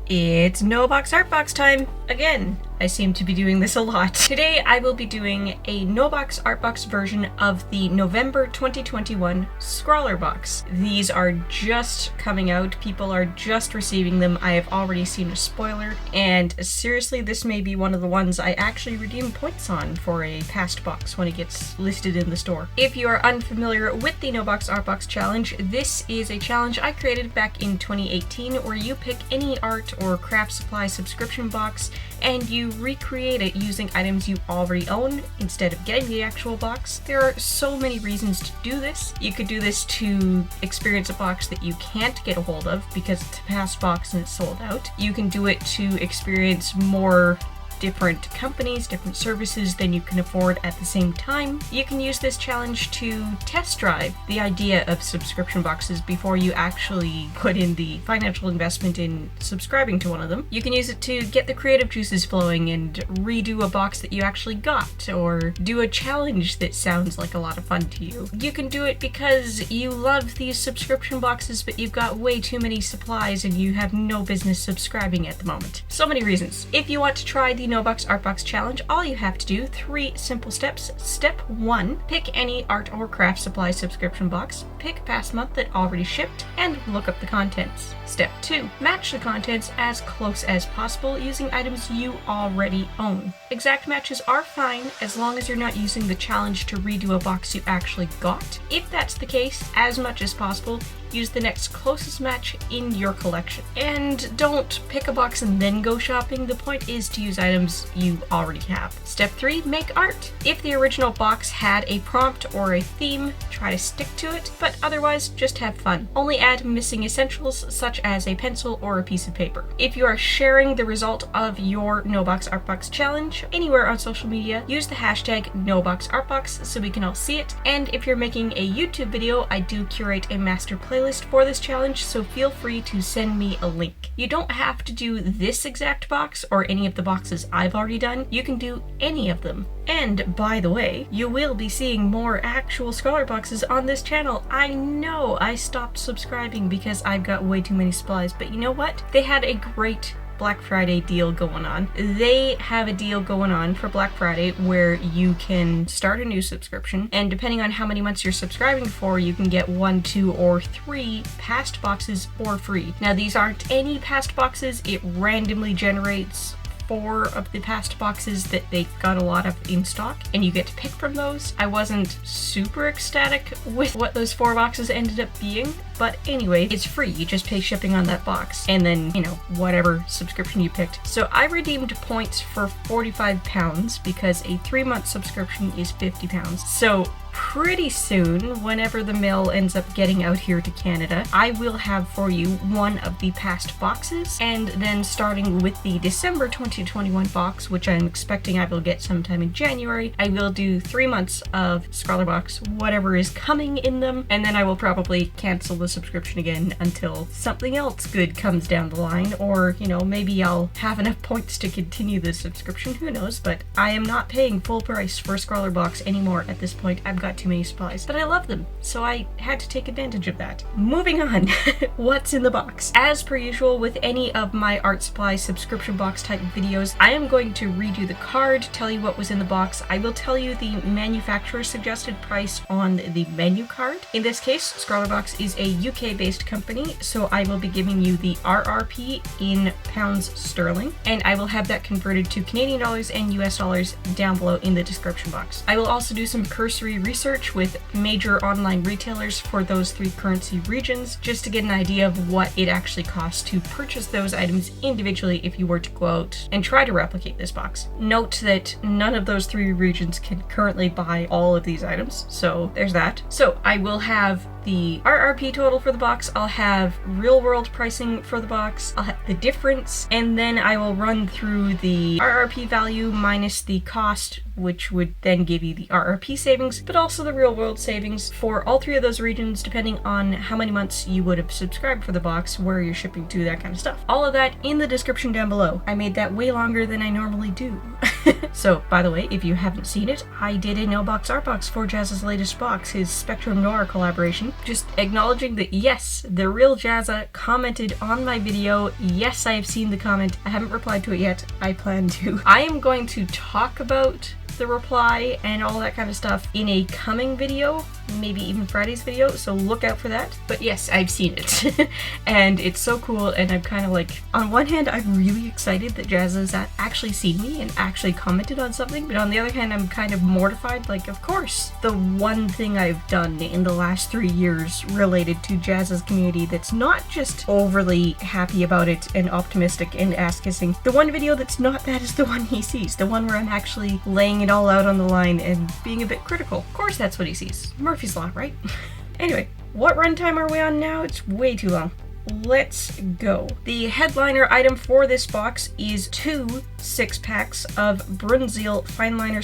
It's No Box Art Box time again. I seem to be doing this a lot. Today I will be doing a No Box Art Box version of the November 2021 ScrawlrBox. These are just coming out. People are just receiving them. I have already seen a spoiler, and seriously, this may be one of the ones I actually redeem points on for a past box when it gets listed in the store. If you are unfamiliar with the No Box Art Box challenge, this is a challenge I created back in 2018 where you pick any art or craft supply subscription box and you recreate it using items you already own instead of getting the actual box. There are so many reasons to do this. You could do this to experience a box that you can't get a hold of because it's a past box and it's sold out. You can do it to experience more different companies, different services than you can afford at the same time. You can use this challenge to test drive the idea of subscription boxes before you actually put in the financial investment in subscribing to one of them. You can use it to get the creative juices flowing and redo a box that you actually got, or do a challenge that sounds like a lot of fun to you. You can do it because you love these subscription boxes but you've got way too many supplies and you have no business subscribing at the moment. So many reasons. If you want to try the No Box Art Box challenge, all you have to do, 3 simple steps. Step 1, pick any art or craft supply subscription box, pick past month that already shipped, and look up the contents. Step 2, match the contents as close as possible using items you already own. Exact matches are fine as long as you're not using the challenge to redo a box you actually got. If that's the case, as much as possible, use the next closest match in your collection. And don't pick a box and then go shopping. The point is to use items you already have. Step 3, make art. If the original box had a prompt or a theme, try to stick to it, but otherwise just have fun. Only add missing essentials such as a pencil or a piece of paper. If you are sharing the result of your No Box Art Box challenge anywhere on social media, use the hashtag NoBoxArtBox so we can all see it. And if you're making a YouTube video, I do curate a master playlist for this challenge, so feel free to send me a link. You don't have to do this exact box or any of the boxes I've already done. You can do any of them. And by the way, you will be seeing more actual Scrawler boxes on this channel. I know I stopped subscribing because I've got way too many supplies, but you know what? They had a great Black Friday deal going on. They have a deal going on for Black Friday where you can start a new subscription, and depending on how many months you're subscribing for, you can get 1, 2, or 3 past boxes for free. Now these aren't any past boxes, it randomly generates 4 of the past boxes that they got a lot of in stock, and you get to pick from those. I wasn't super ecstatic with what those 4 boxes ended up being, but anyway, it's free. You just pay shipping on that box, and then, you know, whatever subscription you picked. So I redeemed points for £45 because a 3-month subscription is £50. So pretty soon, whenever the mail ends up getting out here to Canada, I will have for you one of the past boxes, and then starting with the December 2021 box, which I'm expecting I will get sometime in January, I will do 3 months of ScrawlrBox, whatever is coming in them, and then I will probably cancel the subscription again until something else good comes down the line, or, you know, maybe I'll have enough points to continue the subscription, who knows, but I am not paying full price for ScrawlrBox anymore at this point. I've got too many supplies, but I love them, so I had to take advantage of that. Moving on, what's in the box? As per usual with any of my art supply subscription box type videos, I am going to redo the card, tell you what was in the box. I will tell you the manufacturer suggested price on the menu card. In this case, ScrawlrBox is a UK based company, so I will be giving you the RRP in pounds sterling, and I will have that converted to Canadian dollars and US dollars down below in the description box. I will also do some cursory research with major online retailers for those 3 currency regions, just to get an idea of what it actually costs to purchase those items individually if you were to go out and try to replicate this box. Note that none of those 3 regions can currently buy all of these items, so there's that. So I will have the RRP total for the box, I'll have real world pricing for the box, I'll have the difference, and then I will run through the RRP value minus the cost, which would then give you the RRP savings, but also the real world savings for all 3 of those regions, depending on how many months you would have subscribed for the box, where you're shipping to, that kind of stuff. All of that in the description down below. I made that way longer than I normally do. So, by the way, if you haven't seen it, I did a No-Box Art Box for Jazza's latest box, his Spectrum Noir collaboration. Just acknowledging that yes, the real Jazza commented on my video. Yes, I have seen the comment. I haven't replied to it yet. I plan to. I am going to talk about the reply and all that kind of stuff in a coming video, maybe even Friday's video, so look out for that. But yes, I've seen it and it's so cool, and I'm kind of like, on one hand I'm really excited that Jazza's actually seen me and actually commented on something, but on the other hand I'm kind of mortified, like of course the one thing I've done in the last 3 years related to Jazza's community that's not just overly happy about it and optimistic and ass kissing, the one video that's not that is the one he sees, the one where I'm actually laying it all out on the line and being a bit critical. Of course that's what he sees. Murphy's Law, right? Anyway, what runtime are we on now? It's way too long. Let's go. The headliner item for this box is 2 6-packs of Brunnseal fineliner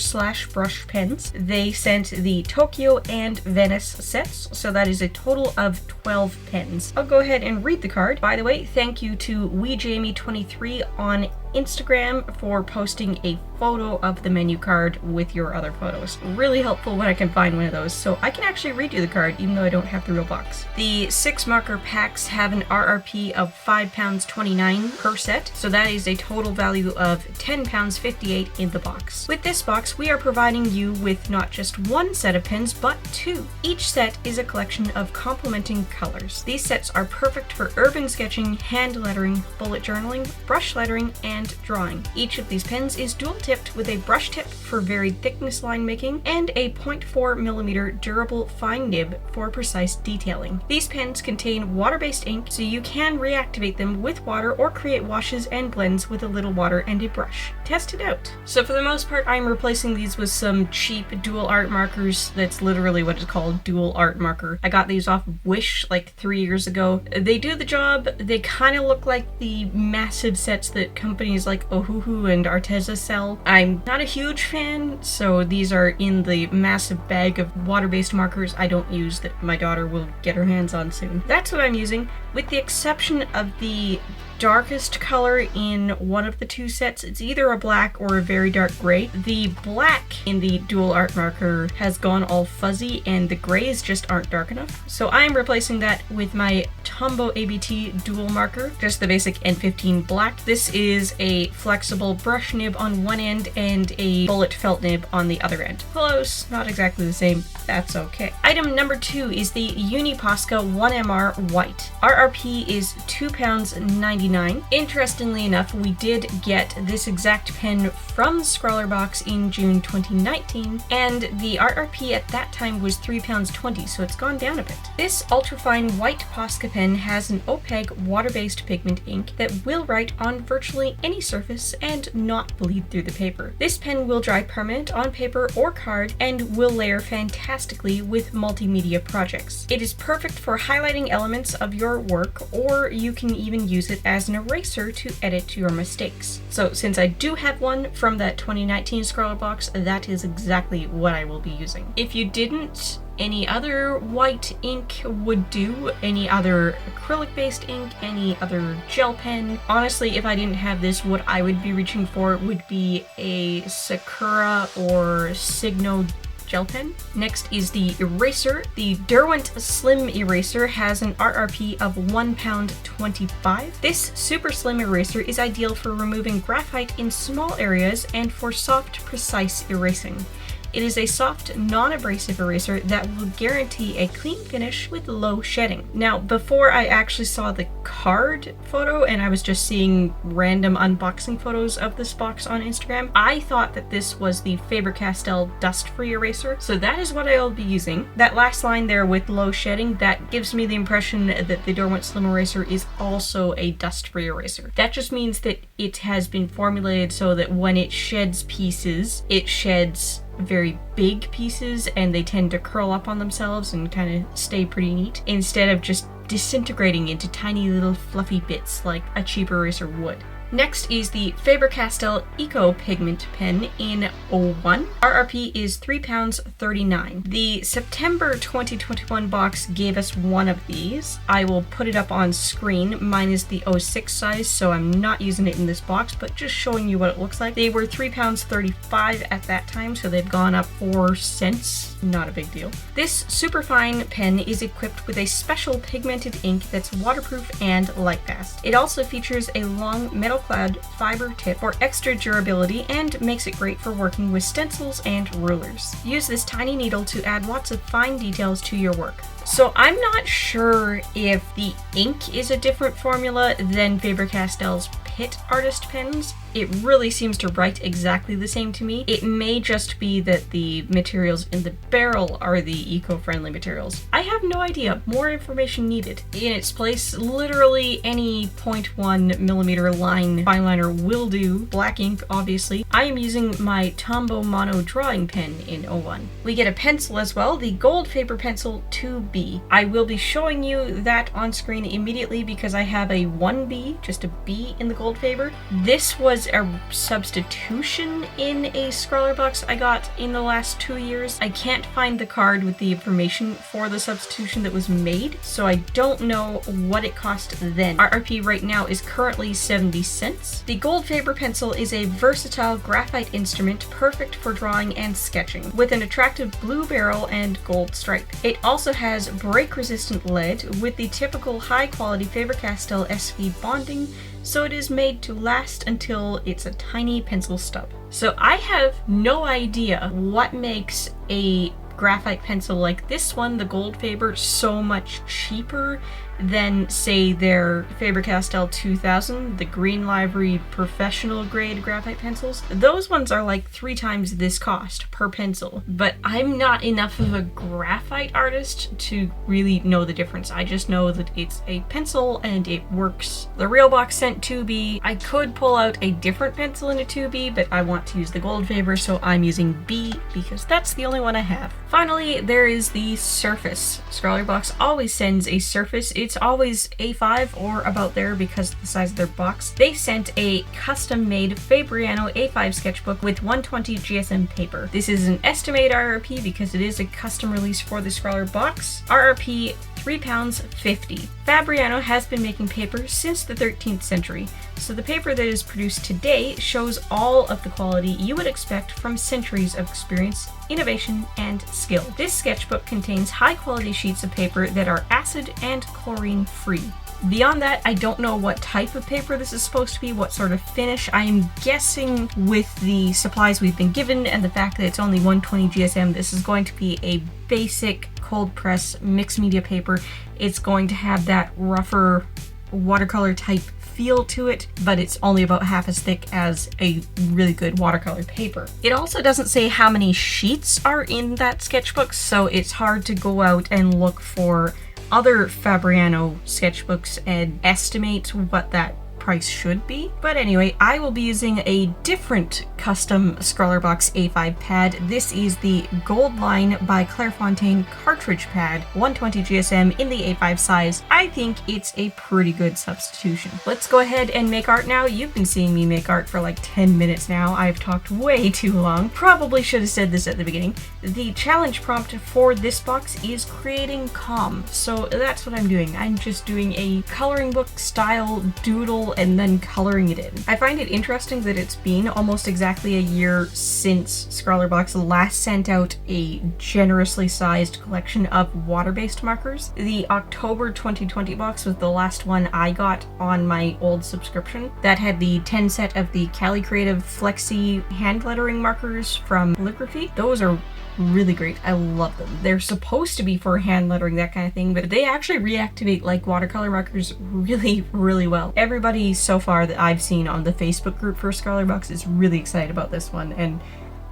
/ brush pens. They sent the Tokyo and Venice sets, so that is a total of 12 pens. I'll go ahead and read the card. By the way, thank you to WeeJamie23 on Instagram for posting a photo of the menu card with your other photos. Really helpful when I can find one of those, so I can actually read you the card even though I don't have the real box. The 6 marker packs have an RRP of £5.29 per set, so that is a total value of £10.58 in the box. With this box, we are providing you with not just one set of pens, but 2. Each set is a collection of complementing colors. These sets are perfect for urban sketching, hand lettering, bullet journaling, brush lettering, and drawing. Each of these pens is dual tipped with a brush tip for varied thickness line making and a 0.4mm durable fine nib for precise detailing. These pens contain water-based ink, so you can reactivate them with water or create washes and blends with a little water and a brush. Test it out. So for the most part, I'm replacing these with some cheap dual art markers. That's literally what it's called, dual art marker. I got these off of Wish like 3 years ago. They do the job. They kind of look like the massive sets that companies like Ohuhu and Arteza sell. I'm not a huge fan, so these are in the massive bag of water-based markers I don't use that my daughter will get her hands on soon. That's what I'm using, with the exception of the darkest color in one of the 2 sets. It's either a black or a very dark gray. The black in the dual art marker has gone all fuzzy and the grays just aren't dark enough. So I'm replacing that with my Tombow ABT dual marker, just the basic N15 black. This is a flexible brush nib on one end and a bullet felt nib on the other end. Close, not exactly the same, that's okay. Item number 2 is the Posca 1MR White. RRP is £2.99. Interestingly enough, we did get this exact pen from ScrawlrBox in June 2019, and the RRP at that time was £3.20, so it's gone down a bit. This ultrafine white Posca pen has an opaque water-based pigment ink that will write on virtually any surface and not bleed through the paper. This pen will dry permanent on paper or card and will layer fantastically with multimedia projects. It is perfect for highlighting elements of your work, or you can even use it as an eraser to edit your mistakes. So since I do have one from that 2019 ScrawlrBox, that is exactly what I will be using. If you didn't, any other white ink would do, any other acrylic based ink, any other gel pen. Honestly, if I didn't have this, what I would be reaching for would be a Sakura or Signo gel pen. Next is the eraser. The Derwent Slim Eraser has an RRP of £1.25. This super slim eraser is ideal for removing graphite in small areas and for soft, precise erasing. It is a soft, non-abrasive eraser that will guarantee a clean finish with low shedding. Now, before I actually saw the card photo and I was just seeing random unboxing photos of this box on Instagram, I thought that this was the Faber Castell dust-free eraser, so that is what I'll be using. That last line there with low shedding, that gives me the impression that the Derwent Slim Eraser is also a dust-free eraser. That just means that it has been formulated so that when it sheds pieces, it sheds very big pieces and they tend to curl up on themselves and kind of stay pretty neat, instead of just disintegrating into tiny little fluffy bits like a cheap eraser would. Next is the Faber Castell Eco Pigment Pen in 01. RRP is £3.39. The September 2021 box gave us one of these. I will put it up on screen. Mine is the 06 size, so I'm not using it in this box, but just showing you what it looks like. They were £3.35 at that time, so they've gone up 4 cents. Not a big deal. This superfine pen is equipped with a special pigmented ink that's waterproof and light fast. It also features a long metal-clad fiber tip for extra durability and makes it great for working with stencils and rulers. Use this tiny needle to add lots of fine details to your work. So I'm not sure if the ink is a different formula than Faber-Castell's Pitt Artist pens. It really seems to write exactly the same to me. It may just be that the materials in the barrel are the eco-friendly materials. I have no idea. More information needed. In its place, literally any 0.1 millimeter line fine liner will do. Black ink, obviously. I am using my Tombow Mono drawing pen in 01. We get a pencil as well, the Gold Faber Pencil 2B. I will be showing you that on screen immediately because I have a 1B, just a B in the Gold Faber. This was a substitution in a ScrawlrBox I got in the last 2 years. I can't find the card with the information for the substitution that was made, so I don't know what it cost then. RRP right now is currently 70 cents. The Gold Faber pencil is a versatile graphite instrument perfect for drawing and sketching, with an attractive blue barrel and gold stripe. It also has break-resistant lead with the typical high-quality Faber-Castell SV bonding, so it is made to last until it's a tiny pencil stub. So I have no idea what makes a graphite pencil like this one, the Gold Faber, so much cheaper than, say, their Faber-Castell 2000, the Green Library professional grade graphite pencils. Those ones are like 3 times this cost per pencil, but I'm not enough of a graphite artist to really know the difference. I just know that it's a pencil and it works. The real box sent 2B. I could pull out a different pencil in a 2B, but I want to use the Gold Faber, so I'm using B because that's the only one I have. Finally, there is the Surface. ScrawlrBox always sends a Surface. It's always A5 or about there because of the size of their box. They sent a custom-made Fabriano A5 sketchbook with 120 GSM paper. This is an estimated RRP because it is a custom release for the ScrawlrBox. RRP £3.50. Fabriano has been making paper since the 13th century, so the paper that is produced today shows all of the quality you would expect from centuries of experience, innovation, and skill. This sketchbook contains high-quality sheets of paper that are acid and chlorine-free. Beyond that, I don't know what type of paper this is supposed to be, what sort of finish. I am guessing with the supplies we've been given and the fact that it's only 120 GSM, this is going to be a basic cold press mixed media paper. It's going to have that rougher watercolor type feel to it, but it's only about half as thick as a really good watercolor paper. It also doesn't say how many sheets are in that sketchbook, so it's hard to go out and look for other Fabriano sketchbooks and estimate what that price should be. But anyway, I will be using a different custom ScrawlrBox A5 pad. This is the Gold Line by Clairefontaine cartridge pad, 120 GSM in the A5 size. I think it's a pretty good substitution. Let's go ahead and make art now. You've been seeing me make art for like 10 minutes now. I've talked way too long. Probably should have said this at the beginning. The challenge prompt for this box is creating calm. So that's what I'm doing. I'm just doing a coloring book style doodle and then coloring it in. I find it interesting that it's been almost exactly a year since ScrawlrBox last sent out a generously sized collection of water-based markers. The October 2020 box was the last one I got on my old subscription. That had the 10 set of the Cali Creative Flexi hand lettering markers from Calligraphy. Those are really great. I love them. They're supposed to be for hand lettering, that kind of thing, but they actually reactivate like watercolor markers really, really well. Everybody so far that I've seen on the Facebook group for ScrawlrBox is really excited about this one, and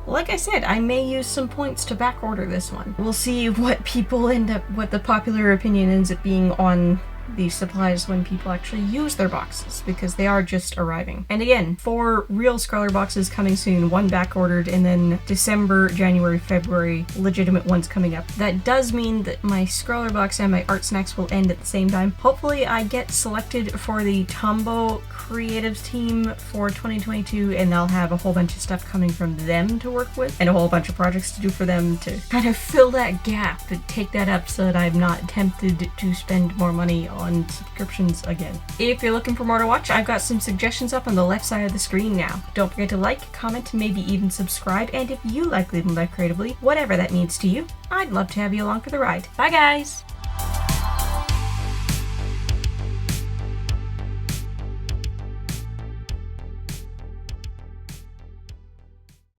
like I said, I may use some points to back order this one. We'll see what people end up, what the popular opinion ends up being on the supplies when people actually use their boxes, because they are just arriving. And again, 4 real Scrawler boxes coming soon, 1 back ordered, and then December, January, February legitimate ones coming up. That does mean that my Scrawler box and my art snacks will end at the same time. Hopefully I get selected for the Tombow creative team for 2022, and I'll have a whole bunch of stuff coming from them to work with and a whole bunch of projects to do for them to kind of fill that gap and take that up so that I'm not tempted to spend more money on subscriptions again. If you're looking for more to watch, I've got some suggestions up on the left side of the screen now. Don't forget to like, comment, maybe even subscribe, and if you like Living Life Creatively, whatever that means to you, I'd love to have you along for the ride. Bye guys!